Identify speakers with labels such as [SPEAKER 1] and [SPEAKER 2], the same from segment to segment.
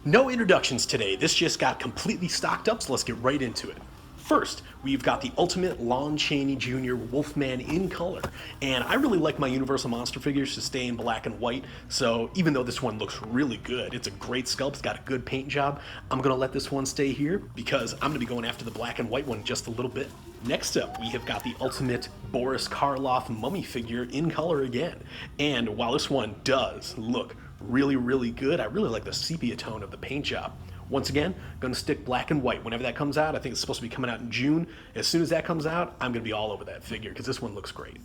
[SPEAKER 1] No introductions today, this just got completely stocked up, so let's get right into it. First, we've got the Ultimate Lon Chaney Jr. Wolfman in color, and I really like my Universal Monster figures to stay in black and white, so even though this one looks really good, it's a great sculpt, it's got a good paint job, I'm going to let this one stay here because I'm going to be going after the black and white one in just a little bit. Next up, we have got the Ultimate Boris Karloff mummy figure in color again, and while this one does look really good, I really like the sepia tone of the paint job. Once again, going to stick black and white whenever that comes out. I think it's supposed to be coming out in June. As soon as that comes out, I'm going to be all over that figure because this one looks great.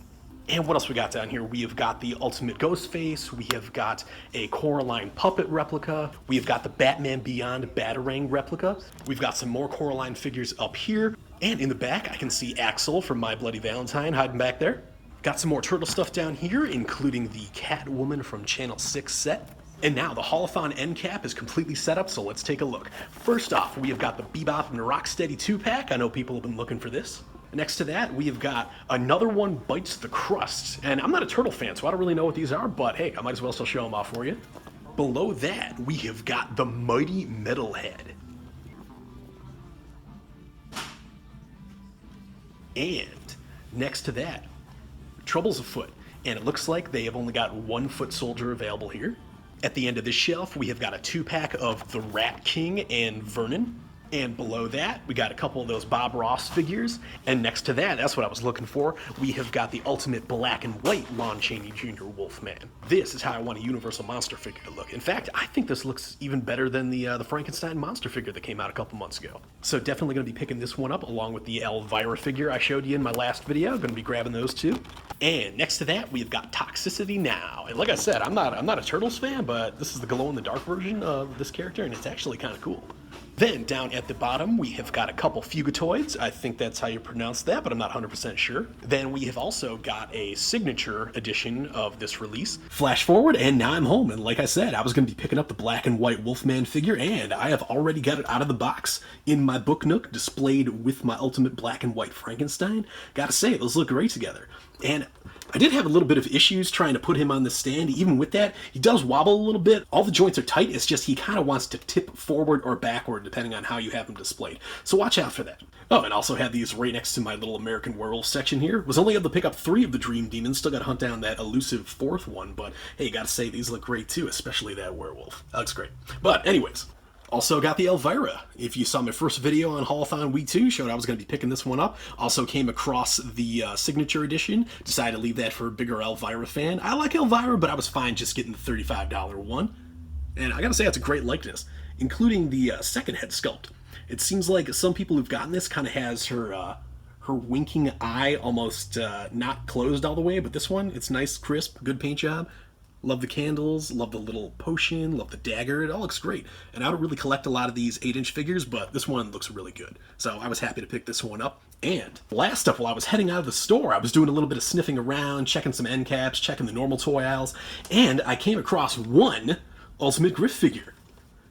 [SPEAKER 1] And what else we got down here? We have got the Ultimate Ghostface, we have got a Coraline puppet replica, we have got the Batman Beyond Batarang replica, we've got some more Coraline figures up here, and in the back I can see Axel from My Bloody Valentine hiding back there. Got some more turtle stuff down here, including the Catwoman from Channel 6 set. And now the Haulathon end cap is completely set up, so let's take a look. First off, we have got the Bebop and Rocksteady 2-pack. I know people have been looking for this. Next to that, we have got another one bites the crust. And I'm not a turtle fan, so I don't really know what these are, but hey, I might as well still show them off for you. Below that, we have got the Mighty Metalhead. And next to that, Trouble's afoot, and it looks like they have only got one foot soldier available here. At the end of this shelf, we have got a 2-pack of the Rat King and Vernon. And below that, we got a couple of those Bob Ross figures. And next to that, that's what I was looking for, we have got the Ultimate Black and White Lon Chaney Jr. Wolfman. This is how I want a Universal Monster figure to look. In fact, I think this looks even better than the Frankenstein monster figure that came out a couple months ago. So definitely going to be picking this one up along with the Elvira figure I showed you in my last video. Going to be grabbing those too. And next to that, we've got Toxicity Now. And like I said, I'm not a Turtles fan, but this is the glow-in-the-dark version of this character, and it's actually kind of cool. Then down at the bottom, we have got a couple Fugitoids. I think that's how you pronounce that, but I'm not 100% sure. Then we have also got a signature edition of this release. Flash forward, and now I'm home. And like I said, I was going to be picking up the black and white Wolfman figure, and I have already got it out of the box in my book nook, displayed with my Ultimate Black and White Frankenstein. Gotta say, those look great together. And I did have a little bit of issues trying to put him on the stand. Even with that, he does wobble a little bit. All the joints are tight. It's just he kind of wants to tip forward or backward depending on how you have him displayed. So watch out for that. Oh, and also had these right next to my little American Werewolf section here. Was only able to pick up 3 of the Dream Demons. Still got to hunt down that elusive 4th one. But hey, gotta say, these look great too, especially that werewolf. That looks great. But anyways, also got the Elvira. If you saw my first video on Haulathon Week 2, showed I was going to be picking this one up. Also came across the Signature Edition. Decided to leave that for a bigger Elvira fan. I like Elvira, but I was fine just getting the $35 one. And I gotta say, that's a great likeness, including the second head sculpt. It seems like some people who've gotten this kind of has her winking eye almost not closed all the way, but this one, it's nice, crisp, good paint job. Love the candles, love the little potion, love the dagger, it all looks great. And I don't really collect a lot of these 8-inch figures, but this one looks really good. So I was happy to pick this one up. And last up, while I was heading out of the store, I was doing a little bit of sniffing around, checking some end caps, checking the normal toy aisles, and I came across one Ultimate Griff figure.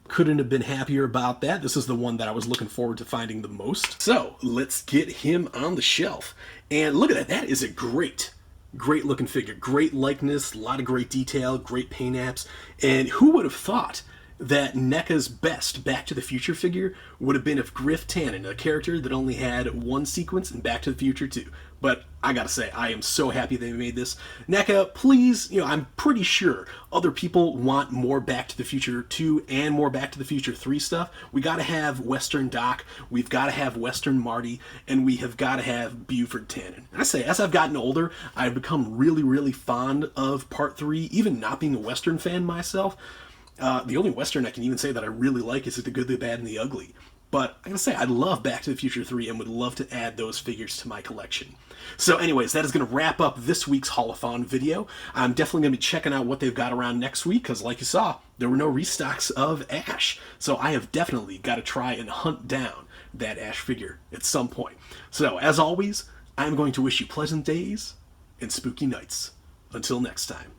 [SPEAKER 1] Couldn't have been happier about that. This is the one that I was looking forward to finding the most. So let's get him on the shelf. And look at that, that is a great looking figure, great likeness, a lot of great detail, great paint apps, and who would have thought that NECA's best Back to the Future figure would have been of Griff Tannen, a character that only had one sequence in Back to the Future 2. But I gotta say, I am so happy they made this. NECA, please, I'm pretty sure other people want more Back to the Future 2 and more Back to the Future 3 stuff. We gotta have Western Doc, we've gotta have Western Marty, and we have gotta have Buford Tannen. And I say, as I've gotten older, I've become really fond of Part 3, even not being a Western fan myself. The only Western I can even say that I really like is The Good, the Bad, and the Ugly. But I gotta say, I love Back to the Future 3 and would love to add those figures to my collection. So anyways, that is going to wrap up this week's Haulathon video. I'm definitely going to be checking out what they've got around next week, because like you saw, there were no restocks of Ash. So I have definitely got to try and hunt down that Ash figure at some point. So as always, I'm going to wish you pleasant days and spooky nights. Until next time.